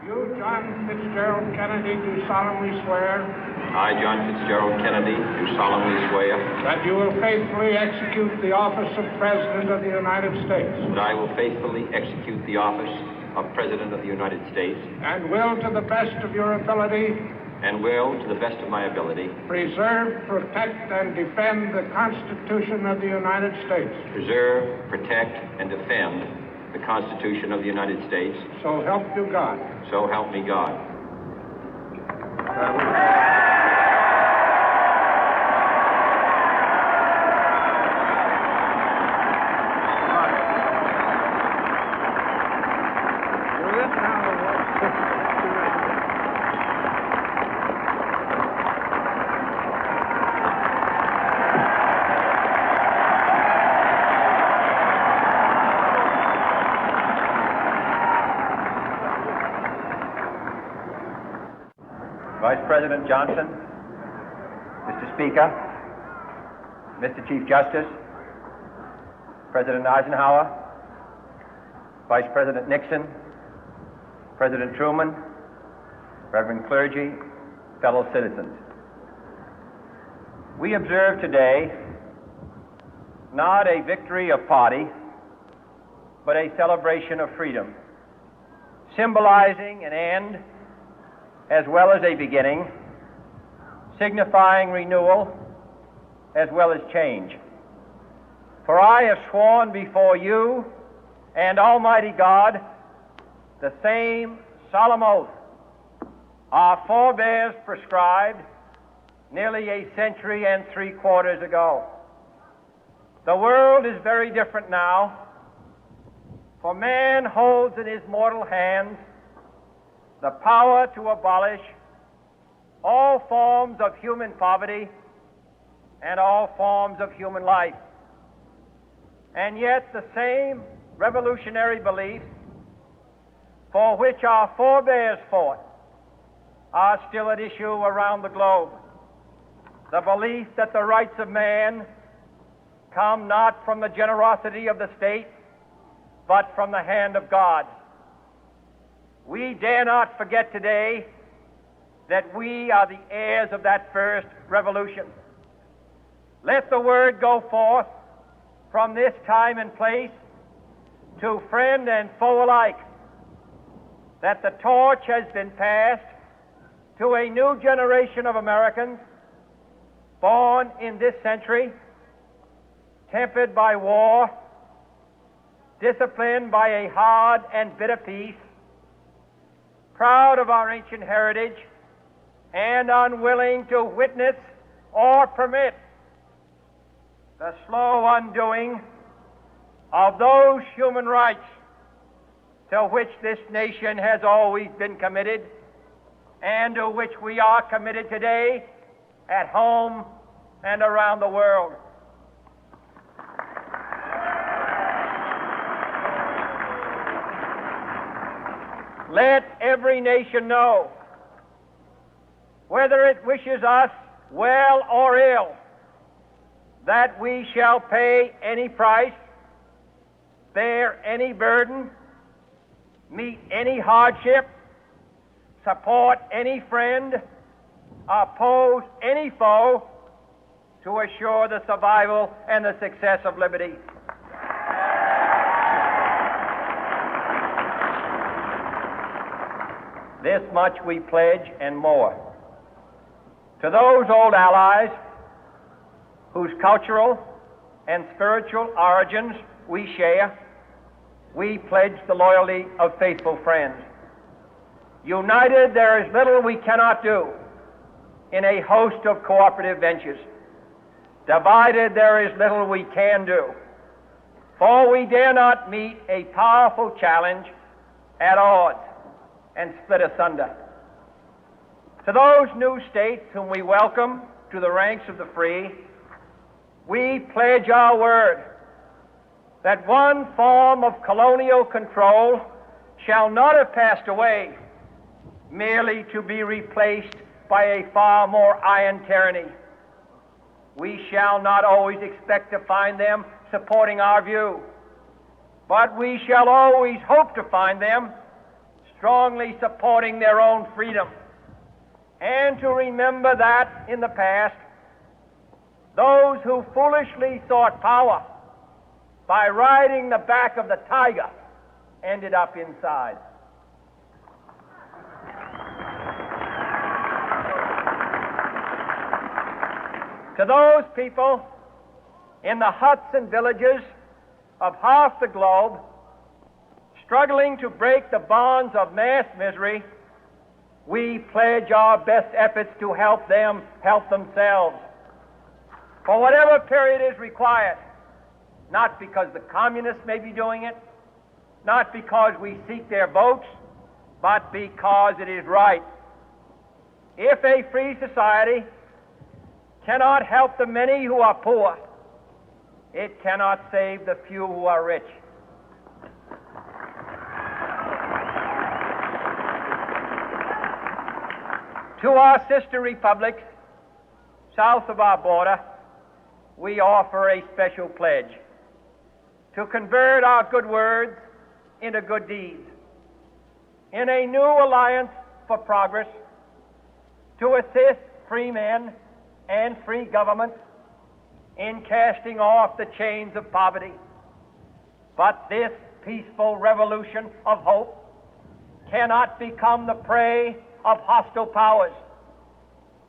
You, John Fitzgerald Kennedy, do solemnly swear I, John Fitzgerald Kennedy, do solemnly swear that you will faithfully execute the office of President of the United States that I will faithfully execute the office of President of the United States and will, to the best of your ability, and will, to the best of my ability, preserve, protect, and defend the Constitution of the United States. preserve, protect, and defend the Constitution of the United States. So help you God. So help me God. Vice President Johnson, Mr. Speaker, Mr. Chief Justice, President Eisenhower, Vice President Nixon, President Truman, Reverend clergy, fellow citizens. We observe today not a victory of party, but a celebration of freedom, symbolizing an end as well as a beginning, signifying renewal as well as change. For I have sworn before you and Almighty God the same solemn oath our forebears prescribed nearly a century and 3/4 ago. The world is very different now, for man holds in his mortal hands the power to abolish all forms of human poverty and all forms of human life. And yet the same revolutionary beliefs for which our forebears fought are still at issue around the globe. The belief that the rights of man come not from the generosity of the state, but from the hand of God. We dare not forget today that we are the heirs of that first revolution. Let the word go forth from this time and place to friend and foe alike that the torch has been passed to a new generation of Americans born in this century, tempered by war, disciplined by a hard and bitter peace, proud of our ancient heritage, and unwilling to witness or permit the slow undoing of those human rights to which this nation has always been committed and to which we are committed today at home and around the world. Let every nation know, whether it wishes us well or ill, that we shall pay any price, bear any burden, meet any hardship, support any friend, oppose any foe to assure the survival and the success of liberty. This much we pledge and more. To those old allies whose cultural and spiritual origins we share, we pledge the loyalty of faithful friends. United, there is little we cannot do in a host of cooperative ventures. Divided, there is little we can do, for we dare not meet a powerful challenge at odds and split asunder. To those new states whom we welcome to the ranks of the free, we pledge our word that one form of colonial control shall not have passed away, merely to be replaced by a far more iron tyranny. We shall not always expect to find them supporting our view, but we shall always hope to find them strongly supporting their own freedom, and to remember that in the past, those who foolishly sought power by riding the back of the tiger ended up inside. To those people in the huts and villages of half the globe struggling to break the bonds of mass misery, we pledge our best efforts to help them help themselves for whatever period is required, not because the communists may be doing it, not because we seek their votes, but because it is right. If a free society cannot help the many who are poor, it cannot save the few who are rich. To our sister republics south of our border, we offer a special pledge to convert our good words into good deeds, in a new alliance for progress, to assist free men and free governments in casting off the chains of poverty. But this peaceful revolution of hope cannot become the prey of hostile powers.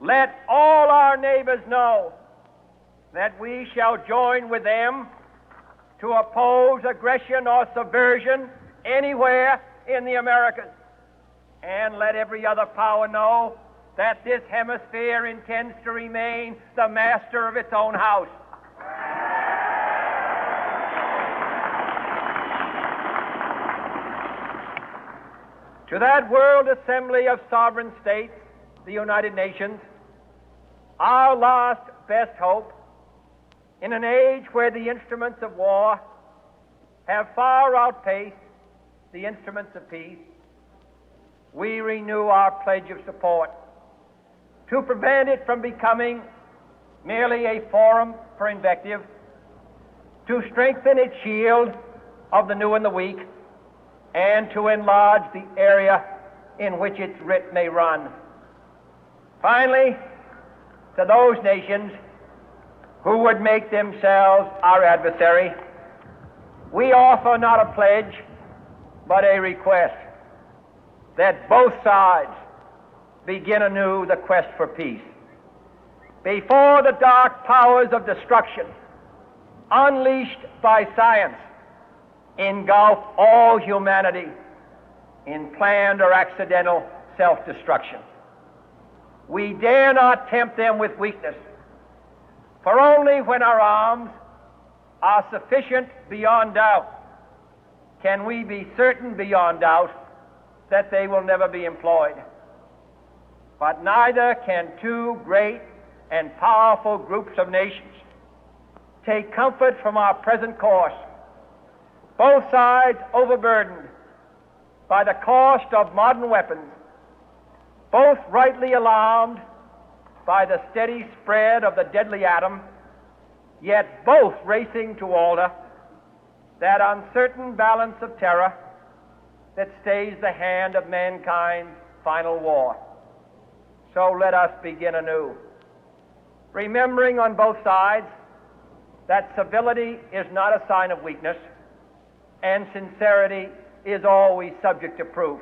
Let all our neighbors know that we shall join with them to oppose aggression or subversion anywhere in the Americas. And let every other power know that this hemisphere intends to remain the master of its own house. To that World Assembly of Sovereign States, the United Nations, our last best hope, in an age where the instruments of war have far outpaced the instruments of peace, we renew our pledge of support to prevent it from becoming merely a forum for invective, to strengthen its shield of the new and the weak, and to enlarge the area in which its writ may run. Finally, to those nations who would make themselves our adversary, we offer not a pledge, but a request that both sides begin anew the quest for peace. Before the dark powers of destruction, unleashed by science, engulf all humanity in planned or accidental self-destruction, we dare not tempt them with weakness, for only when our arms are sufficient beyond doubt can we be certain beyond doubt that they will never be employed. But neither can two great and powerful groups of nations take comfort from our present course, both sides overburdened by the cost of modern weapons, both rightly alarmed by the steady spread of the deadly atom, yet both racing to alter that uncertain balance of terror that stays the hand of mankind's final war. So let us begin anew, remembering on both sides that civility is not a sign of weakness, and sincerity is always subject to proof.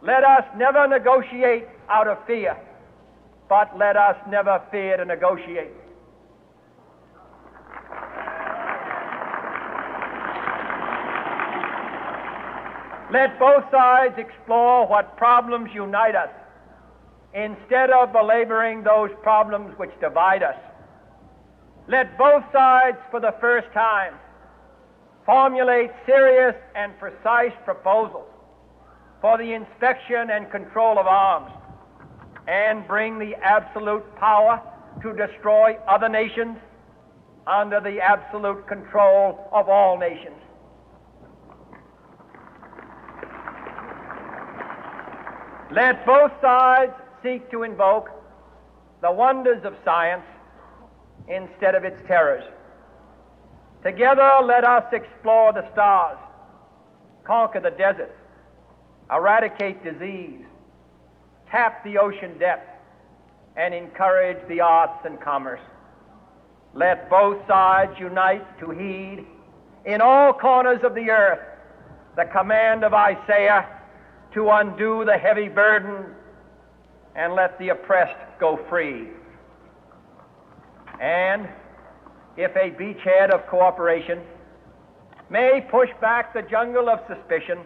Let us never negotiate out of fear, but let us never fear to negotiate. Let both sides explore what problems unite us, instead of belaboring those problems which divide us. Let both sides, for the first time, formulate serious and precise proposals for the inspection and control of arms, and bring the absolute power to destroy other nations under the absolute control of all nations. Let both sides seek to invoke the wonders of science instead of its terrors. Together, let us explore the stars, conquer the deserts, eradicate disease, tap the ocean depth, and encourage the arts and commerce. Let both sides unite to heed in all corners of the earth the command of Isaiah to undo the heavy burden and let the oppressed go free. And if a beachhead of cooperation may push back the jungle of suspicion,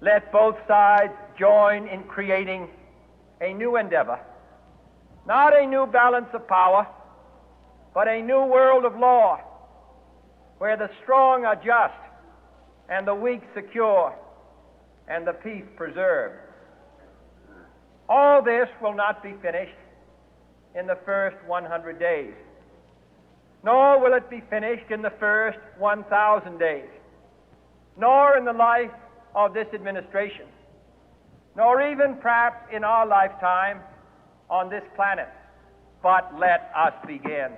let both sides join in creating a new endeavor, not a new balance of power, but a new world of law, where the strong are just and the weak secure and the peace preserved. All this will not be finished in the first 100 days, nor will it be finished in the first 1,000 days, nor in the life of this administration, nor even perhaps in our lifetime on this planet. But let us begin.